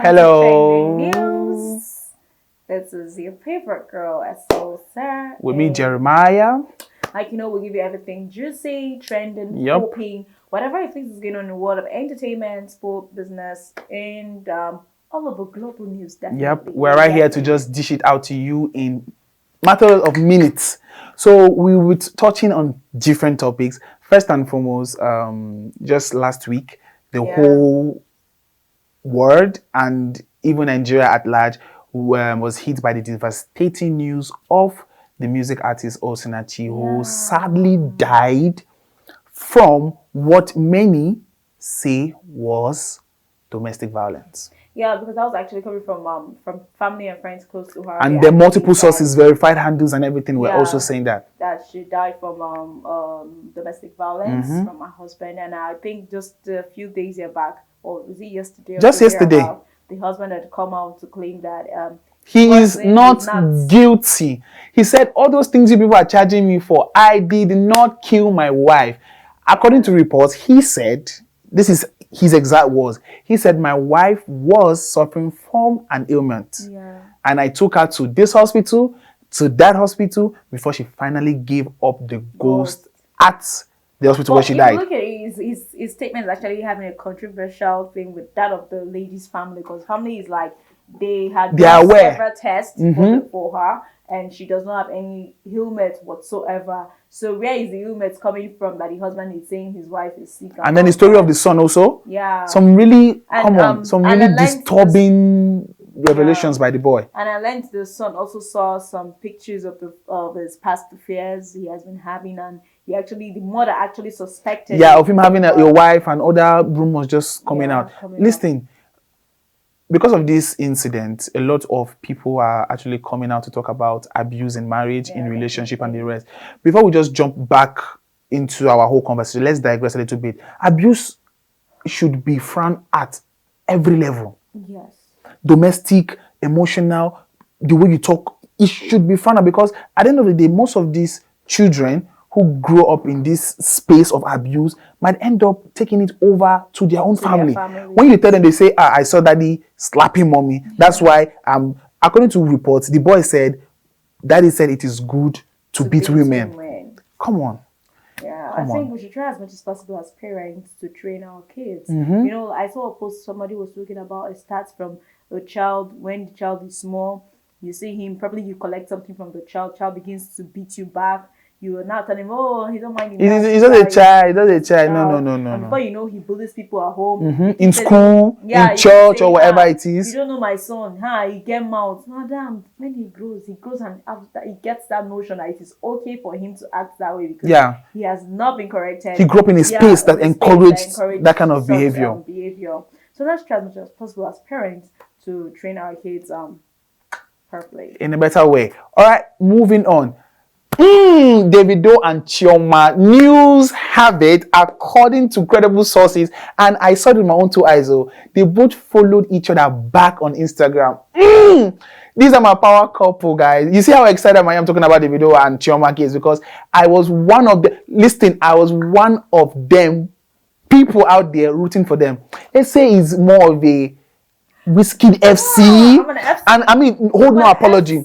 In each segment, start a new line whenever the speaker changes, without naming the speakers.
welcome to Trending
Hello.
News. This is your favorite girl, Sarah.
With me, Jeremiah.
We give you everything juicy, trending,
Yup.
popping, whatever you think is going on in the world of entertainment, sport, business, and all of the global news. Definitely.
Yep, we're right here to just dish it out to you in matters of minutes. So we were touching on different topics. First and foremost, just last week, the whole world and even Nigeria at large was hit by the devastating news of the music artist Osinachi, who sadly died from what many say was domestic violence.
Yeah, because I was actually coming from family and friends close to her.
And the multiple sources, verified handles and everything were also saying that
she died from domestic violence from her husband. And I think just a few days back, or was it yesterday?
Just yesterday,
the husband had come out to claim that
he is not guilty. He said, all those things you people are charging me for, I did not kill my wife. According to reports, he said, this is his exact words, he said, my wife was suffering from an ailment. And I took her to this hospital, to that hospital, before she finally gave up the ghost at the hospital where she died.
Look at his statement is actually having a controversial thing with that of the lady's family, because family is like, they are aware several tests for her, and she does not have any ailment whatsoever. So where is the ailment coming from that the husband is saying his wife is sick?
And then the story of the son also.
Yeah.
Some really disturbing revelations by the boy.
And I learned the son also saw some pictures of his past affairs he has been having, and the mother actually suspected.
Yeah, of him having a wife and other rumors just coming out. Listen, because of this incident, a lot of people are actually coming out to talk about abuse in marriage, in relationship, and the rest. Before we just jump back into our whole conversation, let's digress a little bit. Abuse should be frowned at every level.
Yes.
Domestic, emotional, the way you talk, it should be frowned at, because at the end of the day, most of these children who grow up in this space of abuse might end up taking it over to their own family. When you tell them, they say, I saw daddy slapping mommy. That's why, according to reports, the boy said, daddy said it is good to beat women. Come on.
Yeah, I think we should try as much as possible as parents to train our kids. I saw a post, somebody was talking about a stats from a child. When the child is small, you see him, probably you collect something from the child begins to beat you back. You are not telling him, he don't mind.
He's not a child. No.
And before you know, he bullies people at home.
In school, in church, or whatever it is.
You don't know my son. He get mouth. Madam, when he grows and after he gets that notion that it is okay for him to act that way, because he has not been corrected.
He grew up in a space that encouraged that kind of behavior.
So let's try as much as possible as parents to train our kids properly.
In a better way. All right, moving on. Davido and Chioma, news have it, according to credible sources, and I saw it with my own two eyes, they both followed each other back on Instagram. These are my power couple, guys. You see how excited I am talking about Davido and Chioma case, because I was one of them, people out there rooting for them. Let's say it's more of a Wizkid FC. And I mean, hold no apology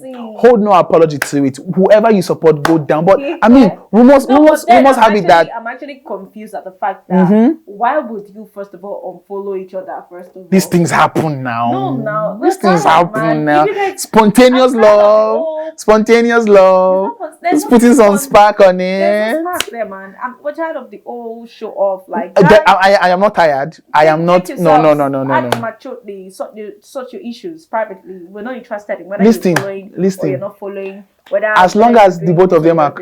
to it. Whoever you support, go down. But I mean, rumors have it that
I'm actually confused at the fact that why would you first of all unfollow each other first of all?
These things happen now.
No,
these things happen now. Spontaneous love. Let's put some spark on it.
There's a spark there, man. We're tired of the old show off. Like
I am not tired. I am not. No.
Sort your issues privately. We're not interested in whether you're following or you're not following.
As long as the both of them are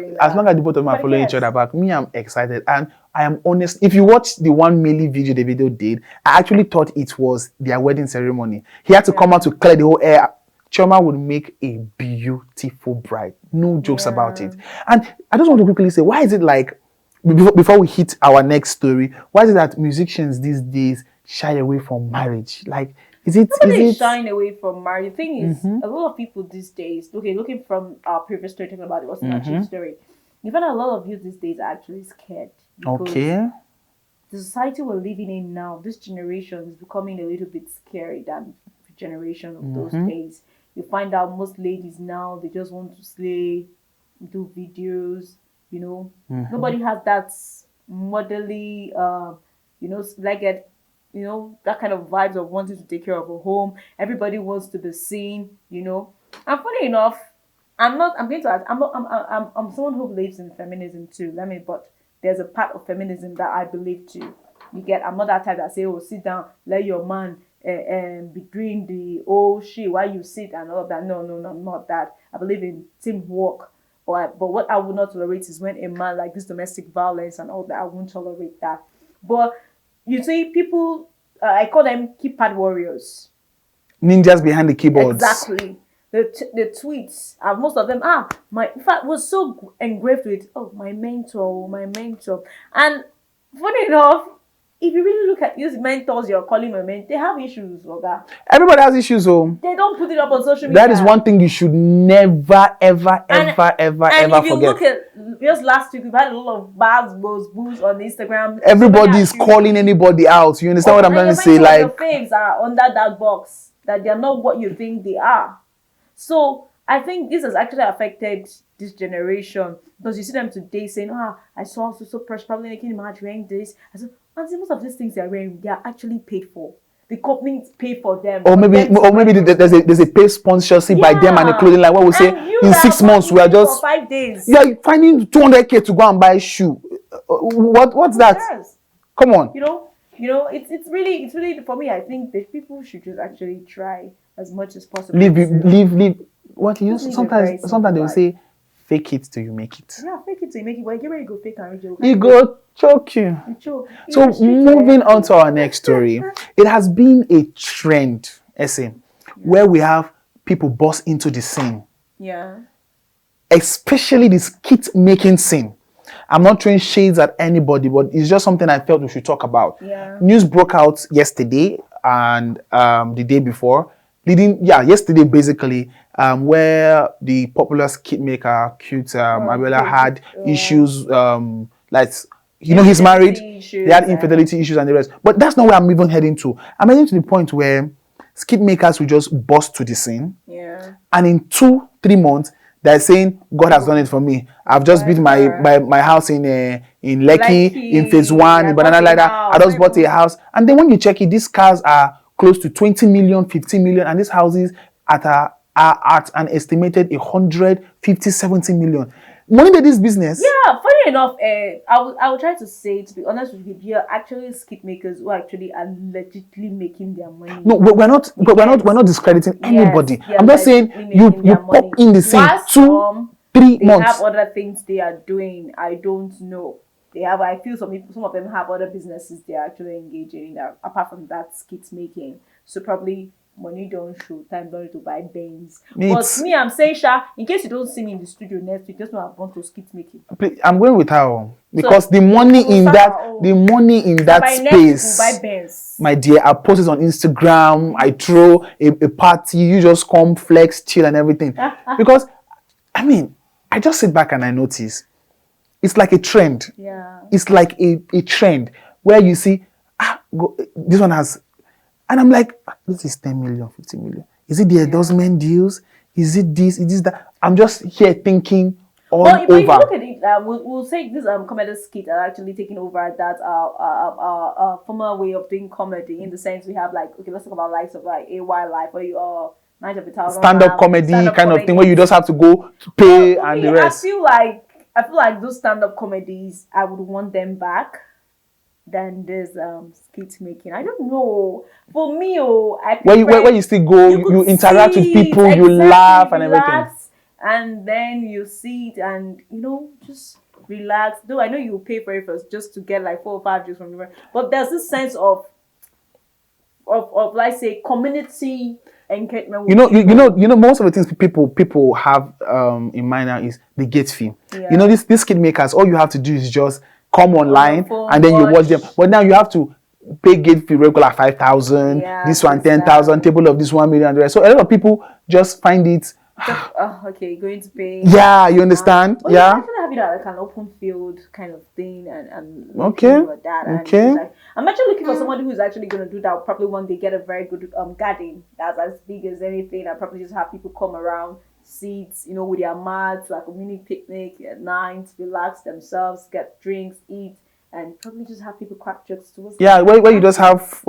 following each other back, me, I'm excited, and I am honest. If you watch the 1 million video the video did, I actually thought it was their wedding ceremony. He had to come out to clear the whole air. Chioma would make a beautiful bride. No jokes about it. And I just want to quickly say, why is it like, before we hit our next story, why is it that musicians these days shy away from marriage? Like, is it
shying away from marriage? The thing is, a lot of people these days, looking from our previous story, talking about it was not a story. You find a lot of youth these days are actually scared.
Okay.
The society we're living in now, this generation is becoming a little bit scary than generation of those days. You find out most ladies now, they just want to slay, do videos, you know. Nobody has that motherly, like it, that kind of vibes of wanting to take care of a home. Everybody wants to be seen, And funny enough, I'm someone who believes in feminism too. But there's a part of feminism that I believe too. I'm not that type that say, oh, sit down, let your man be doing the shit while you sit and all of that. No, I'm not that. I believe in teamwork. But what I would not tolerate is when a man like this domestic violence and all that, I won't tolerate that. But you see, people, I call them keypad warriors.
Ninjas behind the keyboards.
Exactly. The tweets, most of them in fact, was so engraved with, my mentor. And funny enough, if you really look at these mentors you're calling my mentor, they have issues, Oga.
Everybody has issues,
They don't put it up on social media.
That is one thing you should never, ever forget. And if you
look at just last week, we've had a lot of boos on Instagram.
Everybody is calling anybody out. You understand what I'm trying to say?
Like, your faves are under that box, that they're not what you think they are. So I think this has actually affected this generation, because you see them today saying, I saw so precious, probably making him wearing this. I said, most of these things they're wearing, they are actually paid for. The companies pay for them. Or
maybe there's a paid sponsorship by them and the clothing line. What we say in 6 months we are just
5 days.
Yeah, finding 200K to go and buy a shoe. What's that? Yes. Come on.
It's really for me. I think that people should just actually try as much as possible.
Live. What you sometimes they will say, fake it till you make it.
Yeah, fake it till you make it. But get ready to go fake and joke.
You go choke you. So moving on to our next story, it has been a trend, where we have people burst into the scene.
Yeah.
Especially the skit making scene. I'm not throwing shades at anybody, but it's just something I felt we should talk about.
Yeah.
News broke out yesterday and the day before. Yesterday basically, where the popular skit maker, Cute Abiola, had issues, he's married, they had infidelity issues and the rest. But that's not where I'm even heading to. I'm heading to the point where skit makers will just burst to the scene.
Yeah.
And in 2-3 months, they're saying, God has done it for me. I've just built my house in Lekki, in phase 1, in Banana Lida. I just bought a house. And then when you check it, these cars are close to 20 million, 15 million, and these houses are at an estimated 150, 70 million. Money made this business.
Yeah, funny enough, I would try to say, to be honest with you, there are actually skit makers who actually are legitimately making their money.
No, we're not discrediting anybody. I'm just saying you pop in the scene 2-3 months.
They have other things they are doing. I don't know. I feel some of them have other businesses they are actually engaging in apart from that skit making. So probably money don't show, time don't need to buy Benz. But me, I'm saying, in case you don't see me in the studio next week, just know I've gone to skit making.
I'm going with her because the money in that space,
we'll buy Benz.
My dear, I post it on Instagram. I throw a party. You just come, flex, chill, and everything. Because I just sit back and I notice. It's like a trend.
Yeah.
It's like a trend where you see, this one has, and I'm like, this is 10 million, 15 million. Is it the endorsement deals? Is it this? Is this that? I'm just here thinking all over.
If you look at it, we'll say this comedy skit are actually taking over that former way of doing comedy, in the sense we have let's talk about likes of AY Life or Night of the Thousand
stand-up comedy kind of thing where you just have to go to pay and the rest.
I feel like those stand-up comedies, I would want them back than this skit making. I don't know. For me,
where you still go, you interact with people, you laugh and everything.
And then you see it and, just relax. Though I know you pay for it first just to get 4 or 5 jokes from the but there's this sense of let's say, community engagement.
Most of the things people have in mind now is the gate fee.
Yeah.
These skit makers, all you have to do is just come online and then you watch them. But now you have to pay gate fee regular 5,000, this one 10,000, table of this 1 million, and the rest. So a lot of people just find it
Okay, going to pay.
Yeah, you understand?
But
yeah.
You actually have it like an open field kind of thing, and
Okay.
And I'm actually looking for somebody who's actually going to do that. Probably one day get a very good garden that's as big as anything. And probably just have people come around, seats, with their mats, like a mini picnic at night, relax themselves, get drinks, eat, and probably just have people crack jokes towards.
Yeah, where you just have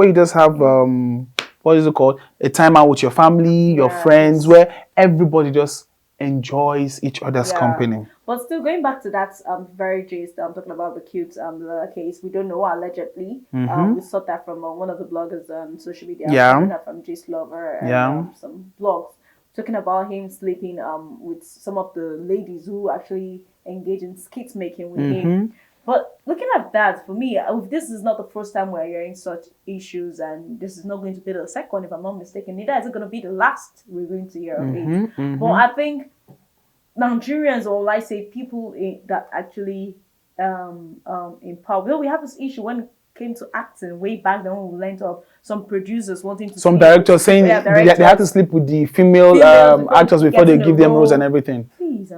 what is it called? A time out with your family, your friends, where everybody just enjoys each other's company.
But still, going back to that very gist, I'm talking about the cute the case. We don't know, allegedly. We saw that from one of the bloggers on social media.
Yeah.
From Gist Lover and some blogs talking about him sleeping with some of the ladies who actually engage in skit making with him. But looking at that, for me, this is not the first time we're hearing such issues, and this is not going to be the second, if I'm not mistaken. Neither is it going to be the last we're going to hear of it. But I think Nigerians, or I say people that actually in power, well, we have this issue when it came to acting way back then, when we learned of some producers wanting to
some directors saying they have to sleep with the female actors before they give them roles and everything.
Please,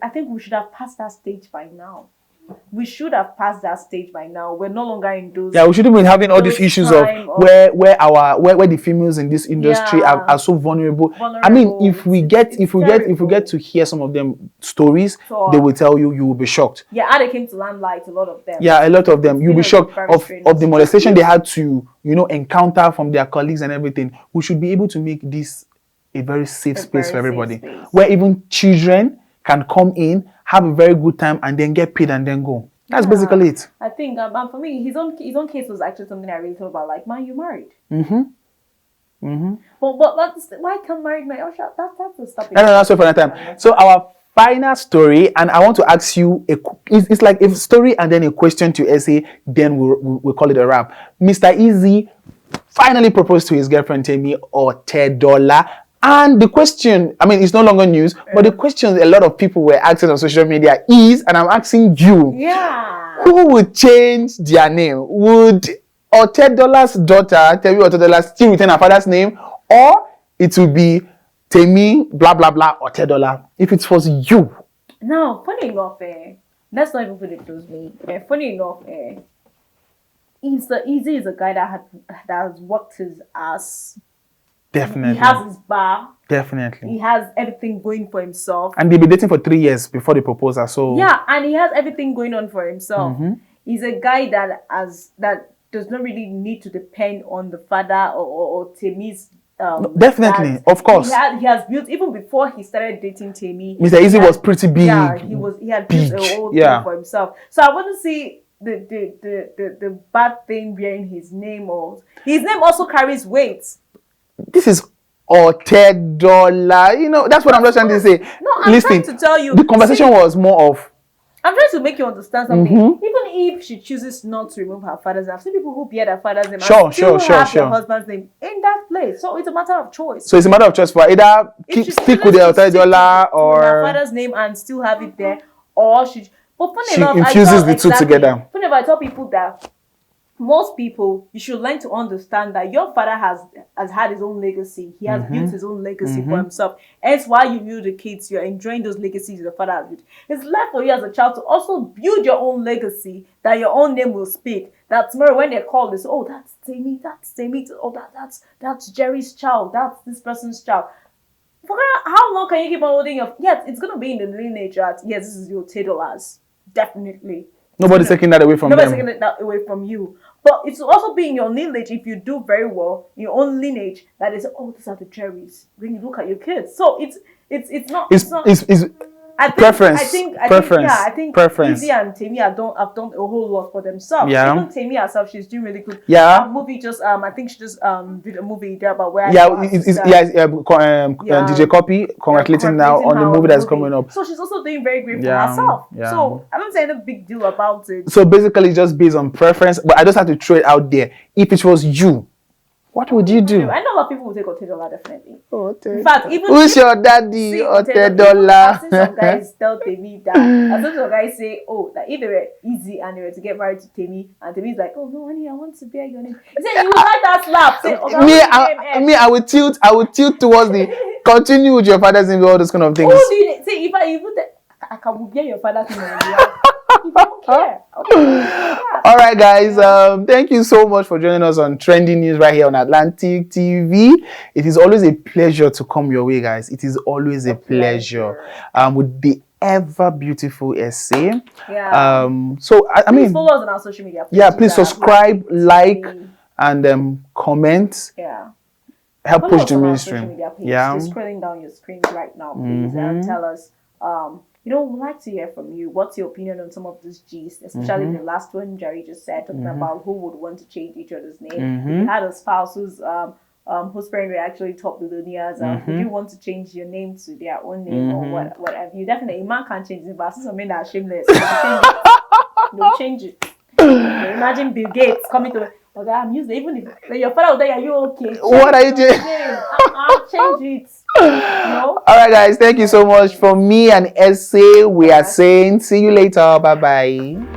I think we should have passed that stage by now. We should have passed that stage by now. We're no longer in those.
Yeah, we shouldn't be having all these issues of where the females in this industry are so vulnerable. I mean, if we get to hear some of them stories, they will tell you will be shocked.
Yeah, how they came to Limelight, a lot of them.
Yeah, a lot of them. You'll be shocked of the molestation they had to encounter from their colleagues and everything. We should be able to make this a very safe space for everybody, where even children can come in, have a very good time, and then get paid and then go. That's basically it.
I think for me, his own case was actually something I really thought about. Like, man, you married. But why can't married man? Oh, that's the stuff.
No, that's for another time. So our final story, and I want to ask you it's like a story and then a question to essay. Then we'll call it a wrap. Mr. Easy finally proposed to his girlfriend Temi Otedola. And the question, I mean, it's no longer news, but the question a lot of people were asking on social media is, and I'm asking you, who would change their name? Would Otedola's daughter, Temi Otedola, still retain her father's name, or it would be Temi blah blah blah Otedola? If it was you.
No, funny enough, let's not even put it close me. Funny enough, Easy is a guy that has worked his ass.
Definitely.
He has his bar.
Definitely.
He has everything going for himself.
And they've been dating for 3 years before the proposal. So
yeah, and he has everything going on for himself. He's a guy that does not really need to depend on the father or Temi's.
Definitely, of course.
He has built, even before he started dating Temi.
Mr. Easy was pretty big.
Yeah, he had built a whole thing for himself. So I wouldn't see the bad thing bearing his name, or his name also carries weight.
This is Otedola. That's what I'm just trying to say.
No, I'm trying to tell you.
The conversation was more of.
I'm trying to make you understand something. Even if she chooses not to remove her father's name, I've seen people who bear their father's name and still have their husband's name in that place. So it's a matter of choice.
So it's a matter of choice for either stick with the Otedola or
her father's name and still have it there, or she. But funny enough,
infuses the two together.
Funny enough, I tell people that most people, you should learn to understand that your father has had his own legacy. He has built his own legacy for himself. Hence why you build the kids, you're enjoying those legacies your father has built. It's left for you as a child to also build your own legacy, that your own name will speak. That tomorrow when they call, they say, oh, that's Temi, oh, that's Jerry's child, that's this person's child. How long can you keep on holding your... Yes, it's going to be in the lineage that, yes, this is your Tedola's. Definitely.
Nobody's taking that away from them.
Nobody's taking that away from you. But it's also be in your lineage, if you do very well, in your own lineage, that is, oh, these are the Jerrys. When you look at your kids. So it's not... I think Izzy and Temi have done a whole lot for themselves.
Yeah.
Even Temi herself, she's doing really good.
Yeah.
A movie I think she just did a movie there about where.
DJ Copy congratulating now on the movie that's coming up.
So she's also doing very great for herself. Yeah. So I don't say any big deal about it.
So basically, just based on preference, but I just have to throw it out there. If it was you, what would you do?
I know a lot of people will take Otedola, definitely.
Otedola.
In fact, even
who's your daddy? Otedola.
I've seen some guys tell Temi that. I've seen some guys say, oh, that if they were Easy and they were to get married to Temi, and Temi's like, oh no, honey, I want to bear your name. He said, you will like that slap. Say,
I will tilt towards the. continue with your father's name, all those kind of things.
Who did it? See, if I even I can get your father's name on you don't care. Okay.
All right, guys. Thank you so much for joining us on Trending News right here on Atlantic TV. It is always a pleasure to come your way, guys. It is always a pleasure. With the ever beautiful essay.
Yeah.
So I mean,
follow us on our social media.
Please subscribe, like, and comment.
Yeah.
Help push the mainstream.
Yeah. Just scrolling down your screen right now, please, and tell us. We'd like to hear from you. What's your opinion on some of this gist, especially the last one Jerry just said, talking about who would want to change each other's name. You had a spouse whose parents were actually top billionaires. Would you want to change your name to their own name or whatever? You definitely, a man can't change it, but something that's shameless. They'll change it. Imagine Bill Gates coming to. Okay, I'm used to, even if your father will tell you, are you okay?
What are you doing?
I'll change it. No?
All right, guys. Thank you so much. For me and Essay, we are saying see you later. Bye-bye.